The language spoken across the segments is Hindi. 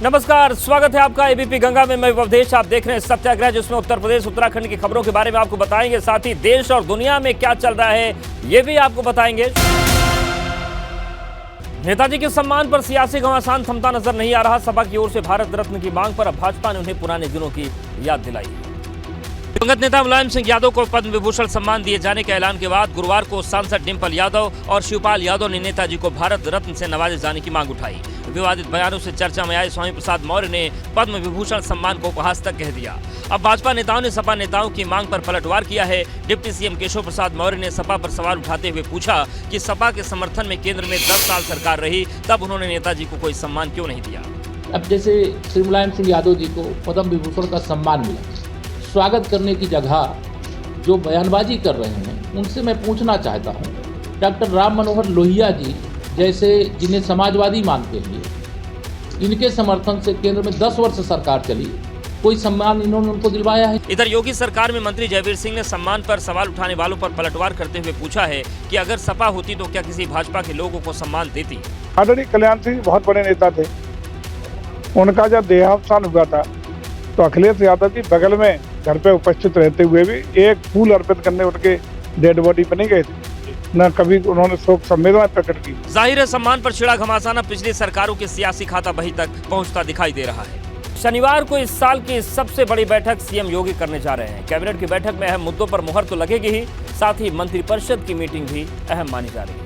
नमस्कार, स्वागत है आपका एबीपी गंगा में। मैं अवधेश, आप देख रहे हैं सत्याग्रह, जिसमें उत्तर प्रदेश उत्तराखंड की खबरों के बारे में आपको बताएंगे। साथ ही देश और दुनिया में क्या चल रहा है ये भी आपको बताएंगे। नेताजी के सम्मान पर सियासी घमासान थमता नजर नहीं आ रहा। सपा की ओर से भारत रत्न की मांग पर अब भाजपा ने उन्हें पुराने दिनों की याद दिलाई। दिवंगत नेता मुलायम सिंह यादव को पद्म विभूषण सम्मान दिए जाने के ऐलान के बाद गुरुवार को सांसद डिंपल यादव और शिवपाल यादव ने नेताजी को भारत रत्न से नवाजे जाने की मांग उठाई। विवादित बयानों से चर्चा में आए स्वामी प्रसाद मौर्य ने पद्म विभूषण सम्मान को उपहास तक कह दिया। अब भाजपा नेताओं ने सपा नेताओं की मांग पर पलटवार किया है। डिप्टी सीएम केशव प्रसाद मौर्य ने सपा पर सवाल उठाते हुए पूछा कि सपा के समर्थन में केंद्र में 10 साल सरकार रही, तब उन्होंने नेताजी को कोई सम्मान क्यों नहीं दिया। अब जैसे श्री मुलायम सिंह यादव जी को पद्म विभूषण का सम्मान मिला, स्वागत करने की जगह जो बयानबाजी कर रहे हैं उनसे मैं पूछना चाहता हूँ, डॉक्टर राम मनोहर लोहिया जी जैसे जिन्हें समाजवादी मानते हैं, इनके समर्थन से केंद्र में 10 वर्ष सरकार चली, कोई सम्मान इन्होंने उनको दिलवाया है? इधर योगी सरकार में मंत्री जयवीर सिंह ने सम्मान पर सवाल उठाने वालों पर पलटवार करते हुए पूछा है कि अगर सपा होती तो क्या किसी भाजपा के लोगों को सम्मान देती। आदरणीय कल्याण सिंह बहुत बड़े नेता थे। उनका जब देहावसान हुआ था तो अखिलेश यादव जी बगल में घर पे उपस्थित रहते हुए भी एक फूल अर्पित करने उनके डेड बॉडी पे नहीं गए थे, न कभी उन्होंने शोक संवेदना प्रकट की। जाहिर है सम्मान पर छिड़ा घमासान पिछली सरकारों के सियासी खाता बही तक पहुंचता दिखाई दे रहा है। शनिवार को इस साल की सबसे बड़ी बैठक सीएम योगी करने जा रहे हैं। कैबिनेट की बैठक में अहम मुद्दों पर मुहर तो लगेगी ही, साथ ही मंत्रिपरिषद की मीटिंग भी अहम मानी जा रही है।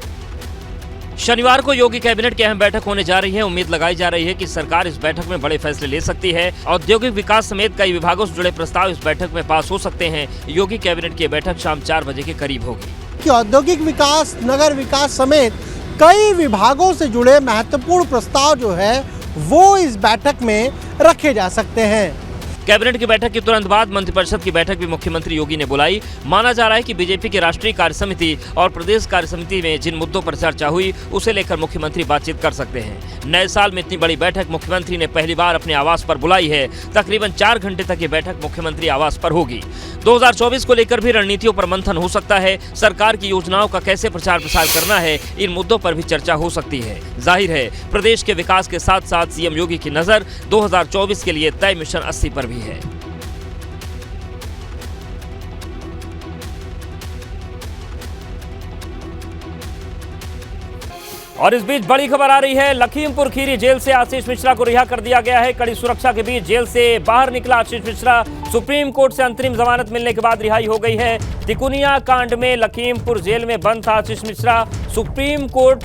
शनिवार को योगी कैबिनेट की अहम बैठक होने जा रही है। उम्मीद लगाई जा रही है कि सरकार इस बैठक में बड़े फैसले ले सकती है। औद्योगिक विकास समेत कई विभागों से जुड़े प्रस्ताव इस बैठक में पास हो सकते हैं। योगी कैबिनेट की बैठक शाम 4 बजे के करीब होगी। कि औद्योगिक विकास, नगर विकास समेत कई विभागों से जुड़े महत्वपूर्ण प्रस्ताव जो है वो इस बैठक में रखे जा सकते हैं। कैबिनेट की बैठक के तुरंत बाद मंत्रिपरिषद की बैठक भी मुख्यमंत्री योगी ने बुलाई। माना जा रहा है कि बीजेपी की राष्ट्रीय कार्य समिति और प्रदेश कार्य समिति में जिन मुद्दों पर चर्चा हुई उसे लेकर मुख्यमंत्री बातचीत कर सकते हैं। नए साल में इतनी बड़ी बैठक मुख्यमंत्री ने पहली बार अपने आवास पर बुलाई है। तकरीबन 4 घंटे तक ये बैठक मुख्यमंत्री आवास पर होगी। 2024 को लेकर भी रणनीतियों पर मंथन हो सकता है। सरकार की योजनाओं का कैसे प्रचार प्रसार करना है, इन मुद्दों पर भी चर्चा हो सकती है। जाहिर है प्रदेश के विकास के साथ साथ सीएम योगी की नजर 2024 के लिए तय मिशन 80 पर भी है। और इस बीच बड़ी खबर आ रही है। लखीमपुर खीरी जेल से आशीष मिश्रा को रिहा कर दिया गया है। कड़ी सुरक्षा के बीच जेल से बाहर निकला आशीष मिश्रा। सुप्रीम कोर्ट से अंतरिम जमानत मिलने के बाद रिहाई हो गई है। तिकुनिया कांड में लखीमपुर जेल में बंद था आशीष मिश्रा। सुप्रीम कोर्ट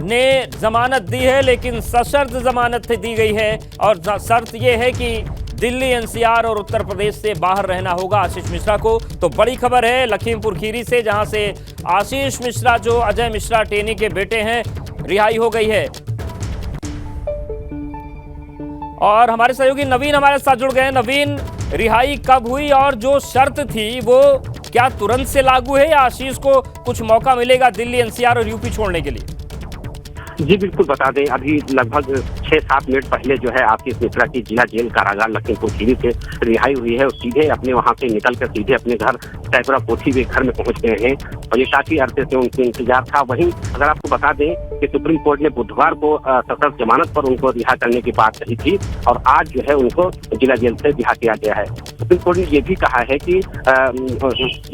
ने जमानत दी है, लेकिन सशर्त जमानत दी गई है और शर्त यह है कि दिल्ली, एनसीआर और उत्तर प्रदेश से बाहर रहना होगा आशीष मिश्रा को। तो बड़ी खबर है लखीमपुर खीरी से, जहां से आशीष मिश्रा जो अजय मिश्रा टेनी के बेटे हैं, रिहाई हो गई है। और हमारे सहयोगी नवीन हमारे साथ जुड़ गए हैं। नवीन, रिहाई कब हुई और जो शर्त थी वो क्या तुरंत से लागू है या आशीष को कुछ मौका मिलेगा दिल्ली, एनसीआर और यूपी छोड़ने के लिए? जी बिल्कुल, बता दें अभी लगभग 6-7 मिनट पहले जो है आशीष मिश्रा की जिला जेल कारागार लखीमपुर खीरी से रिहाई हुई है और सीधे अपने वहां से निकलकर सीधे अपने घर सैकड़ा पोथी के घर में पहुंच गए हैं और ये काफी अरसे से उनके इंतजार था। वहीं अगर आपको बता दें कि सुप्रीम कोर्ट ने बुधवार को सशर्त जमानत पर उनको रिहा करने की बात कही थी और आज जो है उनको जिला जेल से रिहा किया गया है। सुप्रीम कोर्ट ने ये भी कहा है कि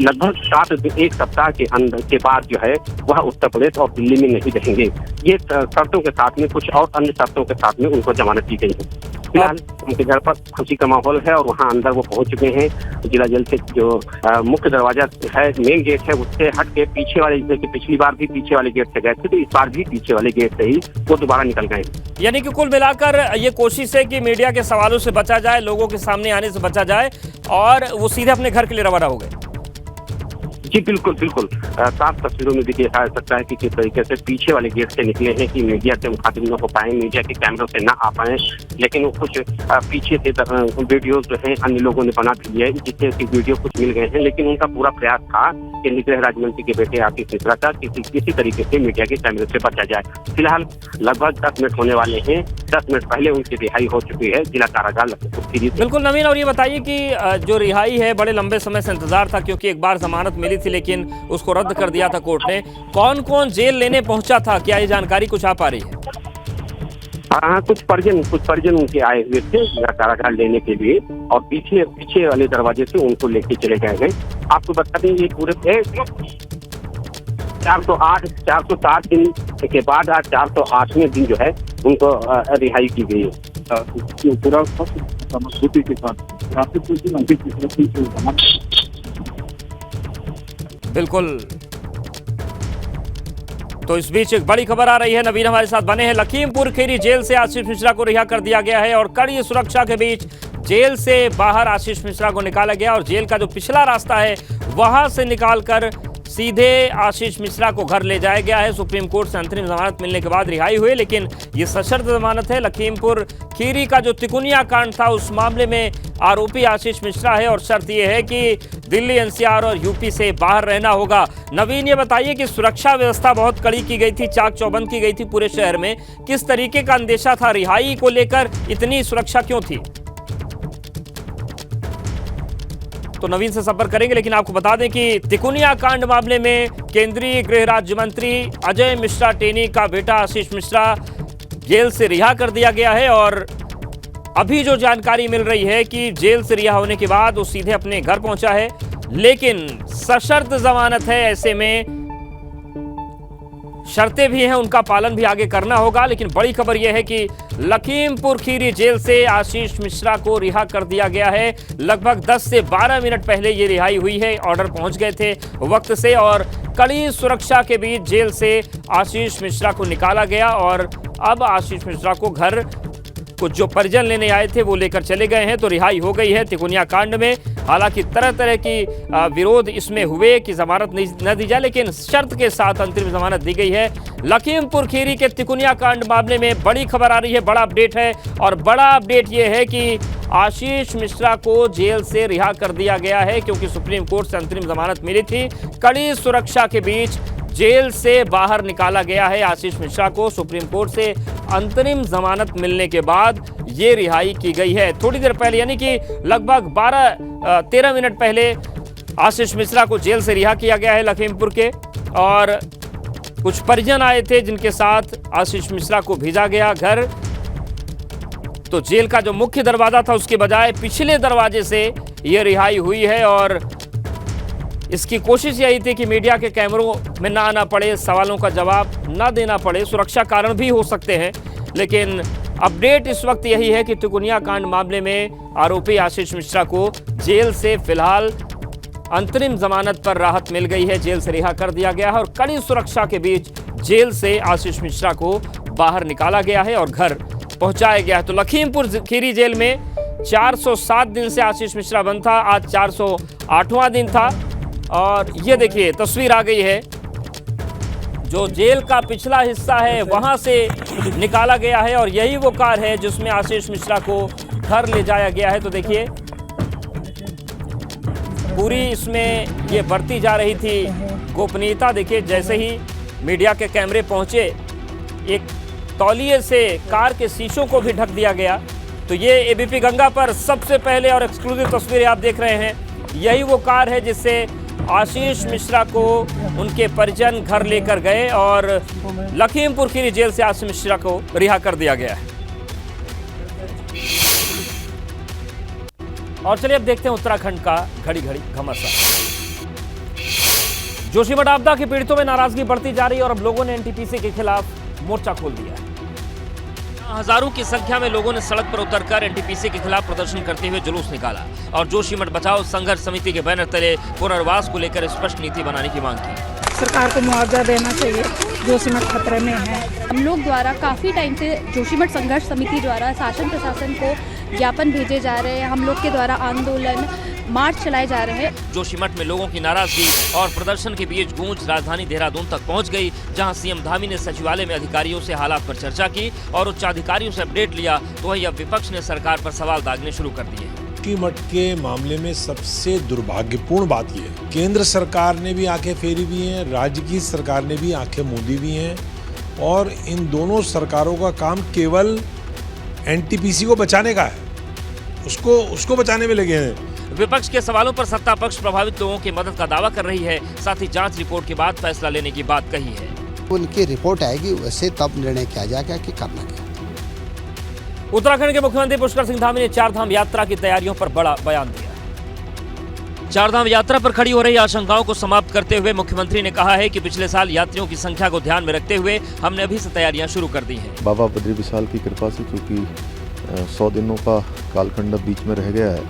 लगभग 1 सप्ताह के अंदर के बाद जो है वह उत्तर प्रदेश और दिल्ली में नहीं रहेंगे। ये शर्तों के साथ में कुछ और अन्य शर्तों के साथ में उनको जमानत दी गई है। फिलहाल उनके घर पर खुशी का माहौल है और वहां अंदर वो पहुंच चुके हैं। जिला जेल से जो मुख्य दरवाजा है, मेन गेट है, उससे हट के पीछे वाले, जैसे कि पिछली बार भी पीछे वाले गेट से गए थे तो इस बार भी पीछे वाले गेट से ही वो दोबारा निकल गए। यानी कि कुल मिलाकर ये कोशिश है कि मीडिया के सवालों से बचा जाए, लोगों के सामने आने से बचा जाए और वो सीधे अपने घर के लिए रवाना हो गए। जी बिल्कुल बिल्कुल, साफ तस्वीरों में भी देखा जा सकता है कि किस तरीके से पीछे वाले गेट से निकले हैं कि मीडिया से मुखातिब न हो पाए, मीडिया के कैमरों से न आ पाए, लेकिन वो कुछ पीछे से वीडियो जो है अन्य लोगों ने बना दी है, जिससे वीडियो कुछ मिल गए हैं, लेकिन उनका पूरा प्रयास था कि गृह राज्य मंत्री के बेटे आशीष मिश्रा का किसी तरीके से मीडिया के कैमरे से बचा जाए। फिलहाल लगभग 10 मिनट होने वाले हैं, 10 मिनट पहले उनकी रिहाई हो चुकी है जिला कारागार लखीमपुर खीरी। बिल्कुल नवीन, और ये बताइए कि जो रिहाई है बड़े लंबे समय से इंतजार था, क्योंकि एक बार जमानत मिली थी लेकिन उसको रद्द कर दिया था कोर्ट ने। कौन कौन जेल लेने पहुंचा था, क्या ये जानकारी कुछ आ पा रही है? हाँ, कुछ परिजन उनके आए हुए थे कारागार लेने के लिए और पीछे वाले दरवाजे से उनको लेके चले गए हैं। आपको बता दें ये पूरे 408 दिन के बाद आज 408वें दिन जो है उनको रिहाई की गई है पूरा मजबूती के साथ। बिल्कुल। तो इस बीच एक बड़ी खबर आ रही है, नवीन हमारे साथ बने हैं। लखीमपुर खीरी जेल से आशीष मिश्रा को रिहा कर दिया गया है और कड़ी सुरक्षा के बीच जेल से बाहर आशीष मिश्रा को निकाला गया और जेल का जो पिछला रास्ता है वहां से निकालकर सीधे आशीष मिश्रा को घर ले जाया गया है। सुप्रीम कोर्ट से अंतरिम जमानत मिलने के बाद रिहाई हुई, लेकिन ये सशर्त जमानत है। लखीमपुर खीरी का जो तिकुनिया कांड था उस मामले में आरोपी आशीष मिश्रा है और शर्त यह है कि दिल्ली, एनसीआर और यूपी से बाहर रहना होगा। नवीन, ये बताइए कि सुरक्षा व्यवस्था बहुत कड़ी की गई थी, चाक चौबंद की गई थी पूरे शहर में, किस तरीके का अंदेशा था? रिहाई को लेकर इतनी सुरक्षा क्यों थी? तो नवीन से संपर्क करेंगे, लेकिन आपको बता दें कि तिकुनिया कांड मामले में केंद्रीय गृह राज्य मंत्री अजय मिश्रा टेनी का बेटा आशीष मिश्रा जेल से रिहा कर दिया गया है और अभी जो जानकारी मिल रही है कि जेल से रिहा होने के बाद वो सीधे अपने घर पहुंचा है, लेकिन सशर्त जमानत है। ऐसे में शर्तें भी हैं, उनका पालन भी आगे करना होगा। लेकिन बड़ी खबर यह है कि लखीमपुर खीरी जेल से आशीष मिश्रा को रिहा कर दिया गया है। लगभग 10 से 12 मिनट पहले ये रिहाई हुई है, ऑर्डर पहुंच गए थे वक्त से और कड़ी सुरक्षा के बीच जेल से आशीष मिश्रा को निकाला गया और अब आशीष मिश्रा को घर कुछ जो परिजन लेने आए थे वो लेकर चले गए हैं। तो रिहाई हो गई है तिकुनिया कांड में। हालांकि तरह तरह की विरोध इसमें हुए कि जमानत न दी जाए, लेकिन शर्त के साथ अंतरिम जमानत दी गई है। लखीमपुर खीरी के तिकुनिया कांड मामले में बड़ी खबर आ रही है, बड़ा अपडेट है और बड़ा अपडेट ये है कि आशीष मिश्रा को जेल से रिहा कर दिया गया है क्योंकि सुप्रीम कोर्ट से अंतरिम जमानत मिली थी। कड़ी सुरक्षा के बीच जेल से बाहर निकाला गया है आशीष मिश्रा को। सुप्रीम कोर्ट से अंतरिम जमानत मिलने के बाद ये रिहाई की गई है। थोड़ी देर पहले यानी कि लगभग 13 मिनट पहले आशीष मिश्रा को जेल से रिहा किया गया है लखीमपुर के और कुछ परिजन आए थे जिनके साथ आशीष मिश्रा को भेजा गया घर। तो जेल का जो मुख्य दरवाजा था उसके बजाय पिछले दरवाजे से ये रिहाई हुई है और इसकी कोशिश यही थी कि मीडिया के कैमरों में ना आना पड़े, सवालों का जवाब ना देना पड़े। सुरक्षा कारण भी हो सकते हैं, लेकिन अपडेट इस वक्त यही है कि तिकुनिया कांड मामले में आरोपी आशीष मिश्रा को जेल से फिलहाल अंतरिम जमानत पर राहत मिल गई है, जेल से रिहा कर दिया गया है और कड़ी सुरक्षा के बीच जेल से आशीष मिश्रा को बाहर निकाला गया है और घर पहुंचाया गया है। तो लखीमपुर खीरी जेल में 407 दिन से आशीष मिश्रा बंद था, आज 408वां दिन था और ये देखिए तस्वीर आ गई है, जो जेल का पिछला हिस्सा है वहां से निकाला गया है और यही वो कार है जिसमें आशीष मिश्रा को घर ले जाया गया है। तो देखिए पूरी इसमें ये बढ़ती जा रही थी गोपनीयता। देखिए जैसे ही मीडिया के कैमरे पहुंचे एक तौलिए से कार के शीशों को भी ढक दिया गया। तो ये एबीपी गंगा पर सबसे पहले और एक्सक्लूसिव तस्वीरें आप देख रहे हैं, यही वो कार है जिससे आशीष मिश्रा को उनके परिजन घर लेकर गए और लखीमपुर खीरी जेल से आशीष मिश्रा को रिहा कर दिया गया है। और चलिए अब देखते हैं उत्तराखंड का घड़ी घड़ी घमासान। जोशीमठ आपदा के पीड़ितों में नाराजगी बढ़ती जा रही है और अब लोगों ने एनटीपीसी के खिलाफ मोर्चा खोल दिया है। हजारों की संख्या में लोगों ने सड़क पर उतरकर एनटीपीसी के खिलाफ प्रदर्शन करते हुए जुलूस निकाला और जोशीमठ बचाओ संघर्ष समिति के बैनर तले पुनर्वास को लेकर स्पष्ट नीति बनाने की मांग की। सरकार को मुआवजा देना चाहिए, जोशीमठ खतरे में है। हम लोग द्वारा काफ़ी टाइम से जोशीमठ संघर्ष समिति द्वारा शासन प्रशासन को ज्ञापन भेजे जा रहे हैं, हम लोग के द्वारा आंदोलन मार्च चलाए जा रहे हैं। जोशीमठ में लोगों की नाराजगी और प्रदर्शन के बीच गूंज राजधानी देहरादून तक पहुंच गई, जहां सीएम धामी ने सचिवालय में अधिकारियों से हालात पर चर्चा की और उच्चाधिकारियों से अपडेट लिया, तो वहीं अब विपक्ष ने सरकार पर सवाल दागने शुरू कर दिए। जोशीमठ के मामले में सबसे दुर्भाग्यपूर्ण बात यह है, केंद्र सरकार ने भी आंखें फेरी हुई हैं, राज्य की सरकार ने भी आंखें मूंदी हुई हैं और इन दोनों सरकारों का काम केवल एनटीपीसी को बचाने का है, उसको बचाने में लगे हैं। विपक्ष के सवालों पर सत्ता पक्ष प्रभावित लोगों की मदद का दावा कर रही है, साथ ही जांच रिपोर्ट के बाद फैसला लेने की बात कही है। उनकी रिपोर्ट आएगी, वैसे तब निर्णय किया जाएगा कि करना क्या। उत्तराखंड के मुख्यमंत्री पुष्कर सिंह धामी ने चारधाम यात्रा की तैयारियों पर बड़ा बयान दिया। चारधाम यात्रा पर खड़ी हो रही आशंकाओं को समाप्त करते हुए मुख्यमंत्री ने कहा है कि पिछले साल यात्रियों की संख्या को ध्यान में रखते हुए हमने अभी से तैयारियां शुरू कर दी हैं। बाबा बद्री विशाल की कृपा से चूंकि 100 दिनों का कालखंड बीच में रह गया है,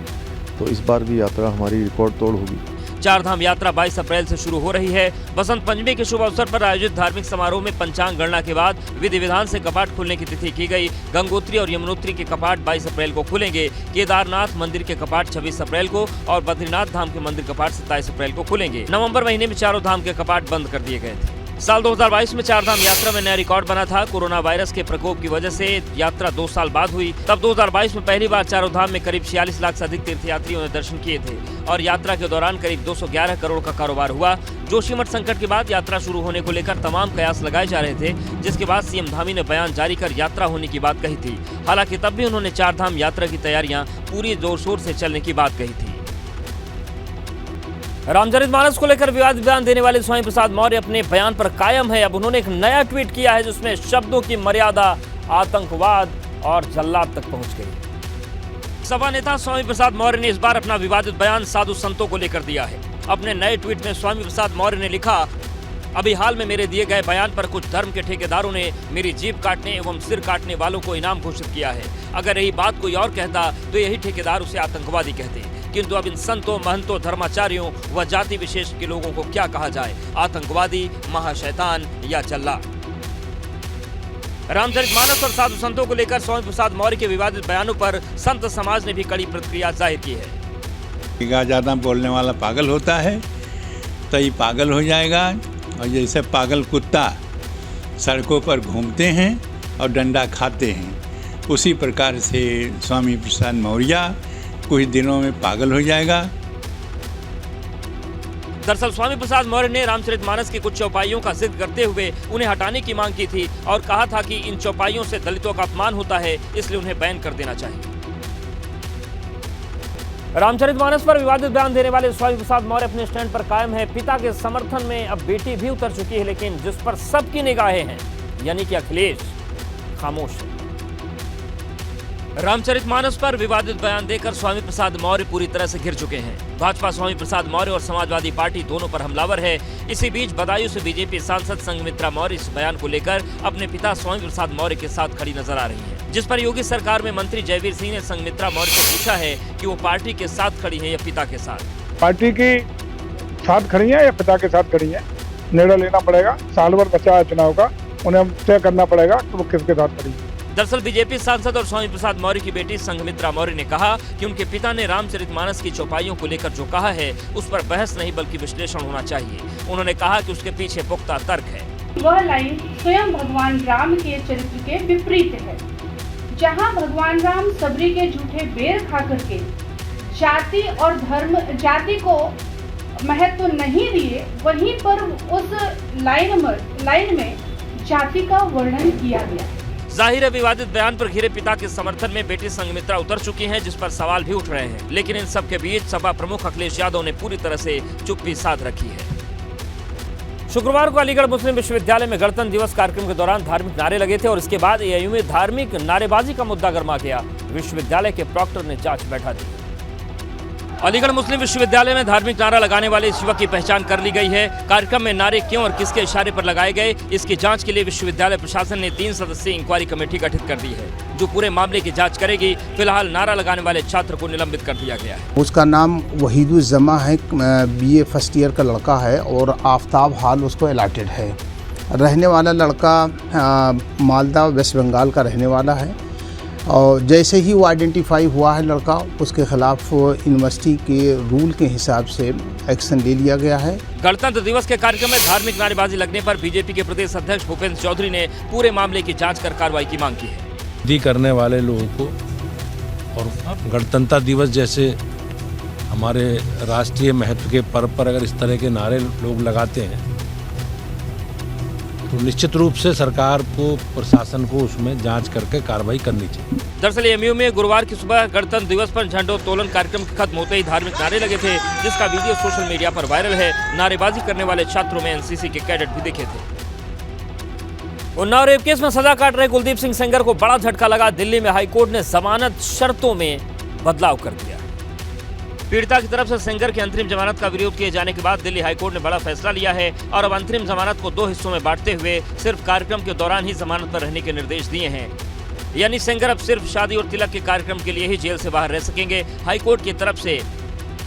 तो इस बार भी यात्रा हमारी रिकॉर्ड तोड़ होगी। चारधाम यात्रा 22 अप्रैल से शुरू हो रही है। बसंत पंचमी के शुभ अवसर पर आयोजित धार्मिक समारोह में पंचांग गणना के बाद विधि विधान से कपाट खुलने की तिथि की गई। गंगोत्री और यमुनोत्री के कपाट 22 अप्रैल को खुलेंगे। केदारनाथ मंदिर के कपाट 26 अप्रैल को और बद्रीनाथ धाम के मंदिर कपाट 27 अप्रैल को खुलेंगे। नवंबर महीने में चारों धाम के कपाट बंद कर दिए गए थे। साल 2022 में चारधाम यात्रा में नया रिकॉर्ड बना था। कोरोना वायरस के प्रकोप की वजह से यात्रा 2 साल बाद हुई। तब 2022 में पहली बार चारों धाम में करीब 46 लाख से अधिक तीर्थयात्रियों ने दर्शन किए थे और यात्रा के दौरान करीब 211 करोड़ का कारोबार हुआ। जोशीमठ संकट के बाद यात्रा शुरू होने को लेकर तमाम कयास लगाए जा रहे थे, जिसके बाद सीएम धामी ने बयान जारी कर यात्रा होने की बात कही थी। हालांकि तब भी उन्होंने चारधाम यात्रा की तैयारियां पूरी जोर शोर से चलने की बात कही थी। रामचरितमानस को लेकर विवादित बयान देने वाले स्वामी प्रसाद मौर्य अपने बयान पर कायम है। अब उन्होंने एक नया ट्वीट किया है जिसमें शब्दों की मर्यादा आतंकवाद और जल्लाद तक पहुंच गई। सपा नेता स्वामी प्रसाद मौर्य ने इस बार अपना विवादित बयान साधु संतों को लेकर दिया है। अपने नए ट्वीट में स्वामी प्रसाद मौर्य ने लिखा, अभी हाल में मेरे दिए गए बयान पर कुछ धर्म के ठेकेदारों ने मेरी जीभ काटने एवं सिर काटने वालों को इनाम घोषित किया है। अगर यही बात कोई और कहता तो यही ठेकेदार उसे आतंकवादी कहते, किंतु अब इन संतों, महंतों, धर्माचार्यों व जाति विशेष के लोगों को क्या कहा जाए, आतंकवादी, महाशैतान या जल्लाद। रामचरितमानस और साधु संतों को लेकर स्वामी प्रसाद मौर्य के विवादित बयानों पर संत समाज ने भी कड़ी प्रतिक्रिया जाहिर की है। ज्यादा बोलने वाला पागल होता है तो ये पागल हो जाएगा, और जैसे पागल कुत्ता सड़कों पर घूमते हैं और डंडा खाते हैं, उसी प्रकार से स्वामी प्रसाद मौर्य कुछ दिनों में पागल हो जाएगा। दरअसल स्वामी प्रसाद मौर्य ने रामचरितमानस की कुछ चौपाइयों का जिक्र करते हुए उन्हें हटाने की मांग की थी और कहा था कि इन चौपाइयों से दलितों का अपमान होता है, इसलिए उन्हें बैन कर देना चाहिए। रामचरितमानस पर विवादित बयान देने वाले स्वामी प्रसाद मौर्य अपने स्टैंड पर कायम है। पिता के समर्थन में अब बेटी भी उतर चुकी है, लेकिन जिस पर सबकी निगाहें हैं यानी कि अखिलेश खामोश है। रामचरितमानस पर विवादित बयान देकर स्वामी प्रसाद मौर्य पूरी तरह से घिर चुके हैं। भाजपा स्वामी प्रसाद मौर्य और समाजवादी पार्टी दोनों पर हमलावर है। इसी बीच बदायूं से बीजेपी सांसद संघमित्रा मौर्य इस बयान को लेकर अपने पिता स्वामी प्रसाद मौर्य के साथ खड़ी नजर आ रही है, जिस पर योगी सरकार में मंत्री जयवीर सिंह ने संघमित्रा मौर्य से पूछा है कि वो पार्टी के साथ खड़ी है या पिता के साथ। पार्टी के साथ खड़ी है या पिता के साथ खड़ी है, निर्णय लेना पड़ेगा। साल भर बचा है चुनाव का, उन्हें तय करना पड़ेगा कि वो किसके साथ खड़ी है। दरअसल बीजेपी सांसद और स्वामी प्रसाद मौर्य की बेटी संघमित्रा मौर्य ने कहा कि उनके पिता ने रामचरितमानस की चौपाइयों को लेकर जो कहा है उस पर बहस नहीं बल्कि विश्लेषण होना चाहिए। उन्होंने कहा कि उसके पीछे पुख्ता तर्क है। वह लाइन स्वयं भगवान राम के चरित्र के विपरीत है, जहां भगवान राम सबरी के झूठे बेर खा करके जाति और धर्म, जाति को महत्व नहीं दिए, वहीं पर उस लाइन में जाति का वर्णन किया गया। जाहिर है विवादित बयान पर घिरे पिता के समर्थन में बेटी संघमित्रा उतर चुकी हैं, जिस पर सवाल भी उठ रहे हैं। लेकिन इन सब के बीच सपा प्रमुख अखिलेश यादव ने पूरी तरह से चुप्पी साध रखी है। शुक्रवार को अलीगढ़ मुस्लिम विश्वविद्यालय में गणतंत्र दिवस कार्यक्रम के दौरान धार्मिक नारे लगे थे और इसके बाद एआईयू में धार्मिक नारेबाजी का मुद्दा गर्मा गया। विश्वविद्यालय के प्रॉक्टर ने जांच बैठा दी। अलीगढ़ मुस्लिम विश्वविद्यालय में धार्मिक नारा लगाने वाले इस युवक की पहचान कर ली गई है। कार्यक्रम में नारे क्यों और किसके इशारे पर लगाए गए, इसकी जांच के लिए विश्वविद्यालय प्रशासन ने 3 सदस्यीय इंक्वायरी कमेटी गठित कर दी है, जो पूरे मामले की जांच करेगी। फिलहाल नारा लगाने वाले छात्र को निलंबित कर दिया गया है। उसका नाम वहीदुज्जमा है, BA फर्स्ट ईयर का लड़का है और आफ्ताब हाल उसको अलॉटेड है। रहने वाला लड़का मालदा वेस्ट बंगाल का रहने वाला है और जैसे ही वो आइडेंटिफाई हुआ है लड़का, उसके खिलाफ यूनिवर्सिटी के रूल के हिसाब से एक्शन ले लिया गया है। गणतंत्र दिवस के कार्यक्रम में धार्मिक नारेबाजी लगने पर बीजेपी के प्रदेश अध्यक्ष भूपेंद्र चौधरी ने पूरे मामले की जांच कर कार्रवाई की मांग की है। करने वाले लोगों को और गणतंत्र दिवस जैसे हमारे राष्ट्रीय महत्व के पर्व पर अगर इस तरह के नारे लोग लगाते हैं तो निश्चित रूप से सरकार को, प्रशासन को उसमें जांच करके कार्रवाई करनी चाहिए। दरअसल एमयू में गुरुवार की सुबह गणतंत्र दिवस पर झंडोत्तोलन कार्यक्रम के खत्म होते ही धार्मिक नारे लगे थे, जिसका वीडियो सोशल मीडिया पर वायरल है। नारेबाजी करने वाले छात्रों में एनसीसी के कैडेट भी दिखे थे। उन्नाव रेप केस में सजा काट रहे कुलदीप सिंह सेंगर को बड़ा झटका लगा। दिल्ली में हाईकोर्ट ने जमानत शर्तों में बदलाव कर दिया। पीड़िता की तरफ से सेंगर की अंतरिम जमानत का विरोध किए जाने के बाद दिल्ली हाईकोर्ट ने बड़ा फैसला लिया है और अब अंतरिम जमानत को 2 हिस्सों में बांटते हुए सिर्फ कार्यक्रम के दौरान ही जमानत पर रहने के निर्देश दिए हैं। यानी सेंगर अब सिर्फ शादी और तिलक के कार्यक्रम के लिए ही जेल से बाहर रह सकेंगे। हाईकोर्ट की तरफ से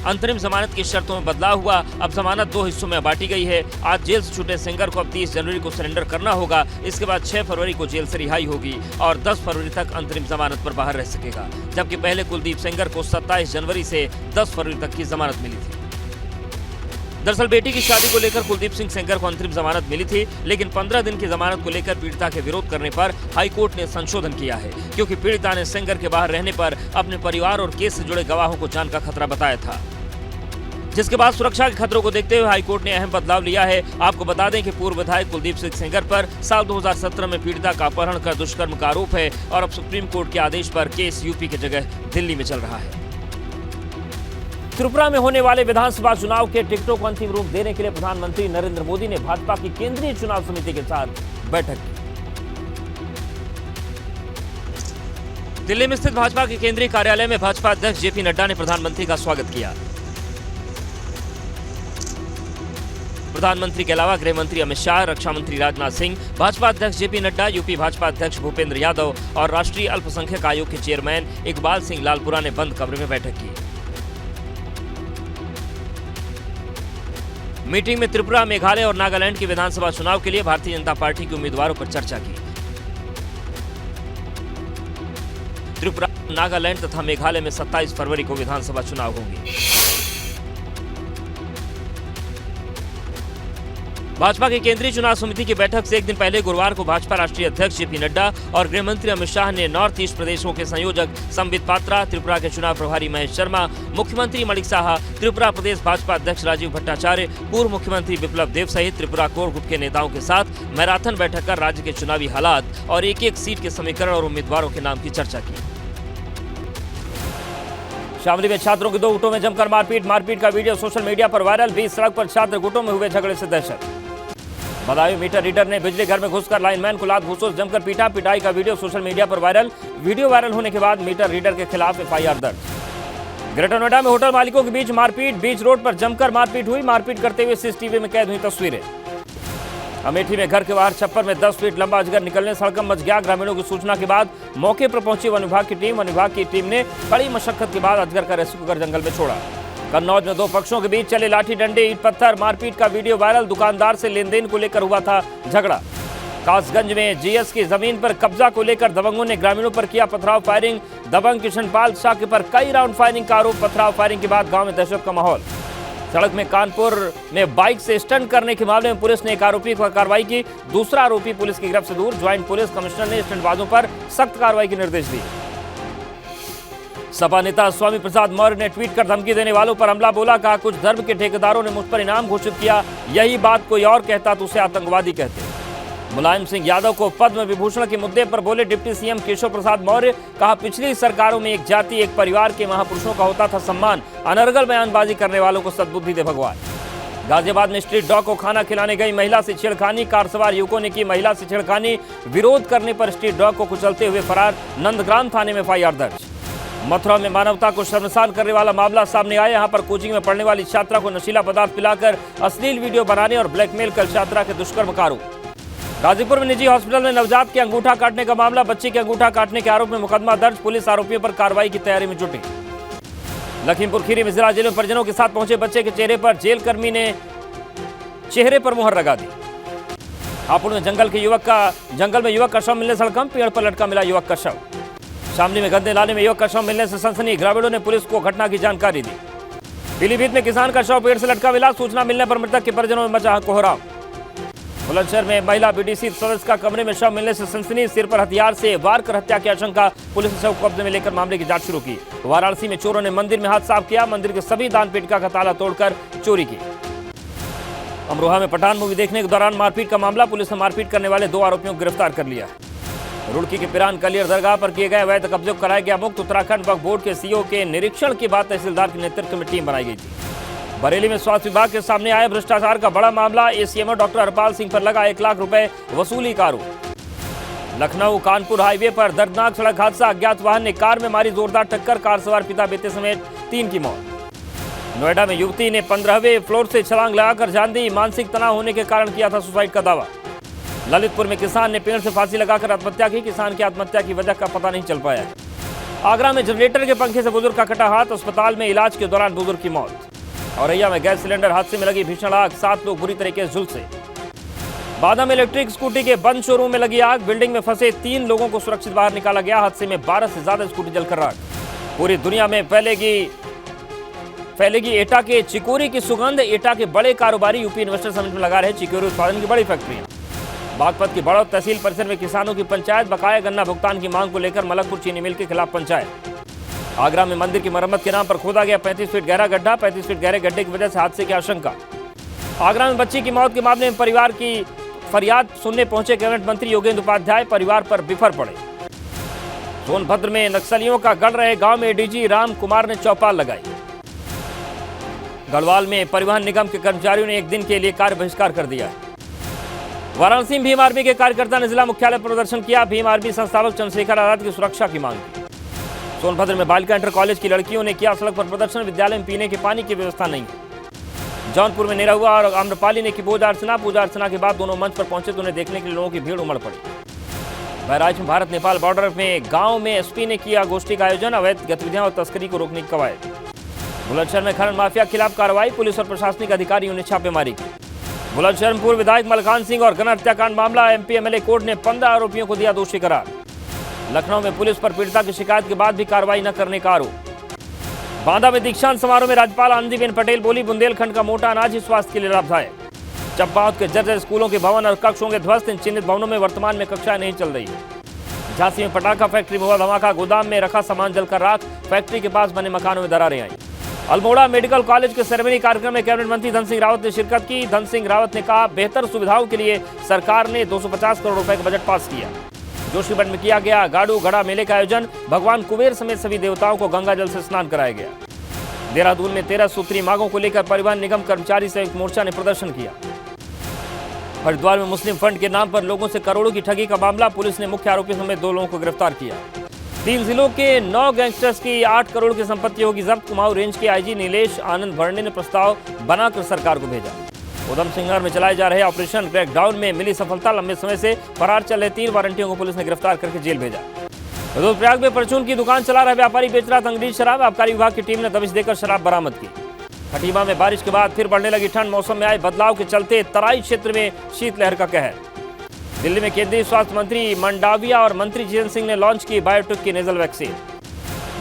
अंतरिम जमानत की शर्तों में बदलाव हुआ। अब जमानत 2 हिस्सों में बांटी गई है। आज जेल से छूटे सेंगर को अब 30 जनवरी को सरेंडर करना होगा। इसके बाद 6 फरवरी को जेल से रिहाई होगी और 10 फरवरी तक अंतरिम जमानत पर बाहर रह सकेगा। जबकि पहले कुलदीप सेंगर को 27 जनवरी से 10 फरवरी तक की जमानत मिली थी। दरअसल बेटी की शादी को लेकर कुलदीप सिंह सेंगर को अंतरिम जमानत मिली थी, लेकिन 15 दिन की जमानत को लेकर पीड़िता के विरोध करने पर हाईकोर्ट ने संशोधन किया है, क्योंकि पीड़िता ने सेंगर के बाहर रहने पर अपने परिवार और केस से जुड़े गवाहों को जान का खतरा बताया था, जिसके बाद सुरक्षा के खतरों को देखते हुए हाईकोर्ट ने अहम बदलाव लिया है। आपको बता दें कि पूर्व विधायक कुलदीप सिंह सेंगर पर साल 2017 में पीड़िता का अपहरण कर दुष्कर्म का आरोप है और अब सुप्रीम कोर्ट के आदेश पर केस यूपी की जगह दिल्ली में चल रहा है। त्रिपुरा में होने वाले विधानसभा चुनाव के टिकटों को अंतिम रूप देने के लिए प्रधानमंत्री नरेंद्र मोदी ने भाजपा की केंद्रीय चुनाव समिति के साथ बैठक की। दिल्ली में स्थित भाजपा के केंद्रीय कार्यालय में भाजपा अध्यक्ष जेपी नड्डा ने प्रधानमंत्री का स्वागत किया। प्रधानमंत्री के अलावा गृह मंत्री अमित शाह, रक्षा मंत्री राजनाथ सिंह, भाजपा अध्यक्ष जेपी नड्डा, यूपी भाजपा अध्यक्ष भूपेंद्र यादव और राष्ट्रीय अल्पसंख्यक आयोग के चेयरमैन इकबाल सिंह लालपुरा ने बंद कमरे में बैठक की। मीटिंग में त्रिपुरा, मेघालय और नागालैंड के विधानसभा चुनाव के लिए भारतीय जनता पार्टी के उम्मीदवारों पर चर्चा की। त्रिपुरा, नागालैंड तथा मेघालय में 27 फरवरी को विधानसभा चुनाव होंगे। भाजपा की केंद्रीय चुनाव समिति की बैठक से एक दिन पहले गुरुवार को भाजपा राष्ट्रीय अध्यक्ष जेपी नड्डा और गृह मंत्री अमित शाह ने नॉर्थ ईस्ट प्रदेशों के संयोजक संबित पात्रा, त्रिपुरा के चुनाव प्रभारी महेश शर्मा, मुख्यमंत्री मणिक साहा, त्रिपुरा प्रदेश भाजपा अध्यक्ष राजीव भट्टाचार्य, पूर्व मुख्यमंत्री विप्लव देव सहित त्रिपुरा कोर ग्रुप के नेताओं के साथ मैराथन बैठक कर राज्य के चुनावी हालात और एक-एक सीट के समीकरण और उम्मीदवारों के नाम की चर्चा की। शामली में छात्रों के 2 गुटों में जमकर मारपीट का वीडियो सोशल मीडिया पर वायरल। 20 सड़क पर छात्र गुटों में हुए झगड़े से दहशत। बदायूं मीटर रीडर ने बिजली घर में घुसकर लाइनमैन को लात घूंसों से जमकर पीटा। पिटाई का वीडियो सोशल मीडिया पर वायरल। वीडियो वायरल होने के बाद मीटर रीडर के खिलाफ FIR दर्ज। ग्रेटर नोएडा में होटल मालिकों के बीच मारपीट। बीच रोड पर जमकर मारपीट हुई। मारपीट करते हुए CCTV में कैद हुई तस्वीरें। अमेठी में घर के बाहर छप्पर में 10 फीट लंबा अजगर निकलने से हड़कंप मच गया। ग्रामीणों की सूचना के बाद मौके पर पहुंची वन विभाग की टीम ने कड़ी मशक्कत के बाद अजगर का रेस्क्यू कर जंगल में छोड़ा। कन्नौज में 2 पक्षों के बीच चले लाठी डंडे, ईंट पत्थर, मारपीट का वीडियो वायरल। दुकानदार से लेनदेन को लेकर हुआ था झगड़ा। कासगंज में GS की जमीन पर कब्जा को लेकर दबंगों ने ग्रामीणों पर किया पथराव फायरिंग। दबंग किशनपाल शाह पर कई राउंड फायरिंग का आरोप। पथराव फायरिंग के बाद गांव में दहशत का माहौल। सड़क में कानपुर में बाइक से स्टंट करने के मामले में पुलिस ने एक आरोपी पर कार्रवाई की। दूसरा आरोपी पुलिस की गिरफ्त से दूर। ज्वाइंट पुलिस कमिश्नर ने स्टंटबाजों पर सख्त कार्रवाई के निर्देश दिए। सपा नेता स्वामी प्रसाद मौर्य ने ट्वीट कर धमकी देने वालों पर हमला बोला। कहा, कुछ धर्म के ठेकेदारों ने मुझ पर इनाम घोषित किया। यही बात कोई और कहता तो उसे आतंकवादी कहते। मुलायम सिंह यादव को पद्म विभूषण के मुद्दे पर बोले डिप्टी CM केशव प्रसाद मौर्य। कहा, पिछली सरकारों में एक जाति, एक परिवार के महापुरुषों का होता था सम्मान। अनर्गल बयानबाजी करने वालों को सद्बुद्धि दे भगवान। गाजियाबाद में स्ट्रीट डॉग को खाना खिलाने गई महिला से छेड़खानी। कार सवार युवकों ने की महिला से छेड़खानी। विरोध करने पर स्ट्रीट डॉग को कुचलते हुए फरार। नंदग्राम थाने में FIR दर्ज। मथुरा में मानवता को शर्मसार करने वाला मामला सामने आया। यहां पर कोचिंग में पढ़ने वाली छात्रा को नशीला पदार्थ पिलाकर अश्लील वीडियो बनाने और ब्लैकमेल कर छात्रा के दुष्कर्म का आरोप। गाजीपुर में निजी हॉस्पिटल में नवजात के अंगूठा काटने का मामला। बच्ची के अंगूठा काटने के आरोप में मुकदमा दर्ज। पुलिस आरोपियों पर कार्रवाई की तैयारी में जुटी। लखीमपुर खीरी में जिला जेल में परिजनों के साथ पहुंचे बच्चे के चेहरे पर जेल कर्मी ने चेहरे पर मुहर लगा दी। हापुड़ में जंगल में युवक का शव मिलने से हड़कंप। पेड़ पर लटका मिला युवक का शव। शामली में गंदे नाले में युवक का शव मिलने से सनसनी। ग्रामीणों ने पुलिस को घटना की जानकारी दी। पीलीभीत में किसान का शव पेड़ से लटका मिला। सूचना मिलने पर मृतक के परिजनों में मचा कोहराम। बुलंदशहर में महिला BDC सदस्य का कमरे में शव मिलने से सनसनी। सिर पर हथियार से वार कर हत्या की आशंका। पुलिस ने शव कब्जे में लेकर मामले की जांच शुरू की। वाराणसी में चोरों ने मंदिर में हाथ साफ किया। मंदिर के सभी दान पेटिका का ताला तोड़कर चोरी की। अमरोहा में पठान मूवी देखने के दौरान मारपीट का मामला। पुलिस ने मारपीट करने वाले 2 आरोपियों को गिरफ्तार कर लिया। रुड़की के पिरान कलियर दरगाह पर किए गए अवैध कब्जे को कराया गया मुक्त। उत्तराखंड वक्फ बोर्ड के CEO के निरीक्षण के बाद तहसीलदार के नेतृत्व में टीम बनाई गई थी। बरेली में स्वास्थ्य विभाग के सामने आया भ्रष्टाचार का बड़ा मामला। ACMO डॉक्टर हरपाल सिंह पर लगा 1 लाख रुपए वसूली का आरोप। लखनऊ कानपुर हाईवे पर दर्दनाक सड़क हादसा, अज्ञात वाहन ने कार में मारी जोरदार टक्कर, कार सवार पिता बेटे समेत 3 की मौत। नोएडा में युवती ने 15वें फ्लोर से छलांग लगाकर जान दी, मानसिक तनाव होने के कारण किया था सुसाइड का दावा। ललितपुर में किसान ने पेड़ से फांसी लगाकर आत्महत्या की, किसान की आत्महत्या की वजह का पता नहीं चल पाया। आगरा में जनरेटर के पंखे से बुजुर्ग का कटा हाथ, अस्पताल में इलाज के दौरान बुजुर्ग की मौत। औरैया में गैस सिलेंडर हादसे में लगी भीषण आग, 7 लोग बुरी तरीके से झुलसे। बांदा में इलेक्ट्रिक स्कूटी के बंद शोरूम में लगी आग, बिल्डिंग में फंसे 3 लोगों को सुरक्षित बाहर निकाला गया, हादसे में 12 से ज्यादा स्कूटी जलकर राख। पूरी दुनिया में फैलेगी एटा के चिकोरी की सुगंध, एटा के बड़े कारोबारी यूपी इन्वेस्टर समिट में लगा रहे चिकोरी उत्पादन की बड़ी फैक्ट्रियां। बागपत की बड़ौद तहसील परिसर में किसानों की पंचायत, बकाया गन्ना भुगतान की मांग को लेकर मलकपुर चीनी मिल के खिलाफ पंचायत। आगरा में मंदिर की मरम्मत के नाम पर खोदा गया 35 फीट गहरा गड्ढा, 35 फीट गहरे गड्ढे की वजह से हादसे की आशंका। आगरा में बच्ची की मौत के मामले में परिवार की फरियाद सुनने पहुंचे कैबिनेट मंत्री योगेंद्र उपाध्याय, परिवार पर बिफर पड़े। सोनभद्र में नक्सलियों का गढ़ रहे गांव में एडीजी राम कुमार ने चौपाल लगाई। गढ़वाल में परिवहन निगम के कर्मचारियों ने 1 दिन के लिए कार्य बहिष्कार कर दिया। वाराणसी में भीम आर्मी के कार्यकर्ता ने जिला मुख्यालय पर प्रदर्शन किया, भीम आर्मी संस्थापक चंद्रशेखर आजाद की सुरक्षा की मांग की। सोनभद्र में बालिका इंटर कॉलेज की लड़कियों ने किया सड़क पर प्रदर्शन, विद्यालय में पीने के पानी की व्यवस्था नहीं है। जौनपुर में निरहुआ और आम्रपाली ने की पूजा अर्चना के बाद दोनों मंच पर पहुंचे तो उन्हें देखने के लिए लोगों की भीड़ उमड़ पड़ी। बहराइच में भारत नेपाल बॉर्डर में गांव में एसपी ने किया गोष्ठी का आयोजन, अवैध गतिविधियां और तस्करी को रोकने की कवायद। बुलंदशहर में खनन माफिया के खिलाफ कार्रवाई, पुलिस और प्रशासनिक अधिकारियों ने छापेमारी की। बुलंदशहर में पूर्व विधायक मलकान सिंह और गन हत्याकांड मामला, एमपी एमएलए कोर्ट ने 15 आरोपियों को दिया दोषी करार। लखनऊ में पुलिस पर पीड़िता की शिकायत के बाद भी कार्रवाई न करने का आरोप। बांदा में दीक्षांत समारोह में राज्यपाल आनंदीबेन पटेल बोली, बुंदेलखंड का मोटा अनाज ही स्वास्थ्य के लिए लाभदायक। चंपावत के जर्जर स्कूलों के भवन और कक्ष होंगे ध्वस्त, इन चिन्हित भवनों में वर्तमान में कक्षाएं नहीं चल रही। झांसी में पटाखा फैक्ट्री में हुआ धमाका, गोदाम में रखा सामान जलकर राख, फैक्ट्री के पास बने मकानों में दरारें आई। अल्मोड़ा मेडिकल कॉलेज के सेरेमनी कार्यक्रम में कैबिनेट मंत्री धन सिंह रावत ने शिरकत की। धन सिंह रावत ने कहा, बेहतर सुविधाओं के लिए सरकार ने 250 करोड़ रुपए का बजट पास किया। जोशीमठ में किया गया गाड़ू घड़ा मेले का आयोजन, भगवान कुबेर समेत सभी देवताओं को गंगा जल से स्नान कराया गया। देहरादून में 13 सूत्री मांगों को लेकर परिवहन निगम कर्मचारी संयुक्त मोर्चा ने प्रदर्शन किया। हरिद्वार में मुस्लिम फंड के नाम पर लोगों से करोड़ों की ठगी का मामला, पुलिस ने मुख्य आरोपी समेत 2 लोगों को गिरफ्तार किया। 3 जिलों के 9 गैंगस्टर्स की 8 करोड़ की संपत्ति होगी जब्त, कुमाऊं रेंज के आईजी नीलेश आनंद भरणे ने प्रस्ताव बनाकर सरकार को भेजा। उधम सिंह नगर में चलाए जा रहे ऑपरेशन क्रैकडाउन में मिली सफलता, लंबे समय से फरार चल रहे 3 वारंटियों को पुलिस ने गिरफ्तार करके जेल भेजा। रुद्रप्रयाग में परचून की दुकान चला रहा व्यापारी बेच रहा था अंग्रेजी शराब, आबकारी विभाग की टीम ने दबिश देकर शराब बरामद की। खटीमा में बारिश के बाद फिर बढ़ने लगी ठंड, मौसम में आए बदलाव के चलते तराई क्षेत्र में शीतलहर का कहर। दिल्ली में केंद्रीय स्वास्थ्य मंत्री मंडाविया और मंत्री जितेंद्र सिंह ने लॉन्च की बायोटेक की नेजल वैक्सीन।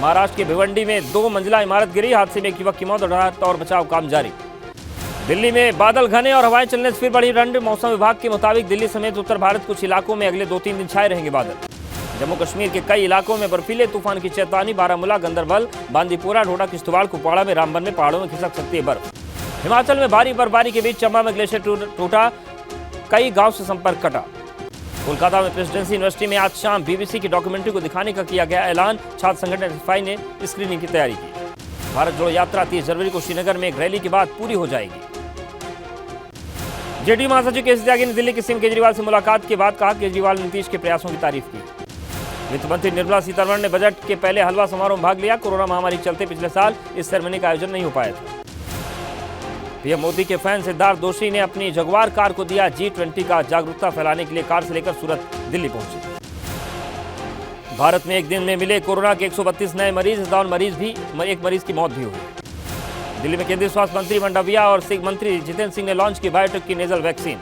महाराष्ट्र के भिवंडी में 2 मंजिला इमारत गिरी, हादसे में एक युवक की मौत और बचाव काम जारी। दिल्ली में बादल घने और हवाएं चलने से फिर बढ़ी ठंड, मौसम विभाग के मुताबिक दिल्ली समेत उत्तर भारत कुछ इलाकों में अगले 2-3 दिन छाए रहेंगे बादल। जम्मू कश्मीर के कई इलाकों में बर्फीले तूफान की चेतावनी, बारामूला, गंदरबल, बांदीपुरा, ढोडा, किश्तवाड़, कुपवाड़ा में रामबन में पहाड़ों में खिसक सकती है बर्फ। हिमाचल में भारी बर्फबारी के बीच चंबा में ग्लेशियर टूटा, कई गांव से संपर्क कटा। कोलकाता में प्रेसिडेंसी यूनिवर्सिटी में आज शाम बीबीसी की डॉक्यूमेंट्री को दिखाने का किया गया ऐलान, छात्र संगठन एसएफआई ने स्क्रीनिंग की तैयारी की। भारत जोड़ो यात्रा 30 जनवरी को श्रीनगर में एक रैली के बाद पूरी हो जाएगी। जेडीयू महासचिव केसी त्यागी ने दिल्ली के सीएम केजरीवाल से मुलाकात के बाद कहा, केजरीवाल ने नीतीश के प्रयासों की तारीफ की। वित्त मंत्री निर्मला सीतारमण ने बजट के पहले हलवा समारोह में भाग लिया, कोरोना महामारी के चलते पिछले साल इस सेरेमनी का आयोजन नहीं हो पाया था। पीएम मोदी के फैन सिद्धार्थ दोषी ने अपनी जगुआर कार को दिया G20 का जागरूकता फैलाने के लिए कार से लेकर सूरत दिल्ली पहुंचे। भारत में एक दिन में मिले कोरोना के 132 नए मरीज, इस दौरान एक मरीज की मौत भी हुई। दिल्ली में केंद्रीय स्वास्थ्य मंत्री मंडाविया और सिंह मंत्री जितेंद्र सिंह ने लॉन्च की बायोटेक की नेजल वैक्सीन।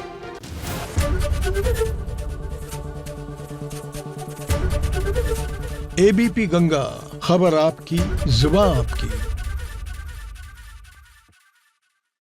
एबीपी गंगा, खबर आपकी, जुबान आपकी।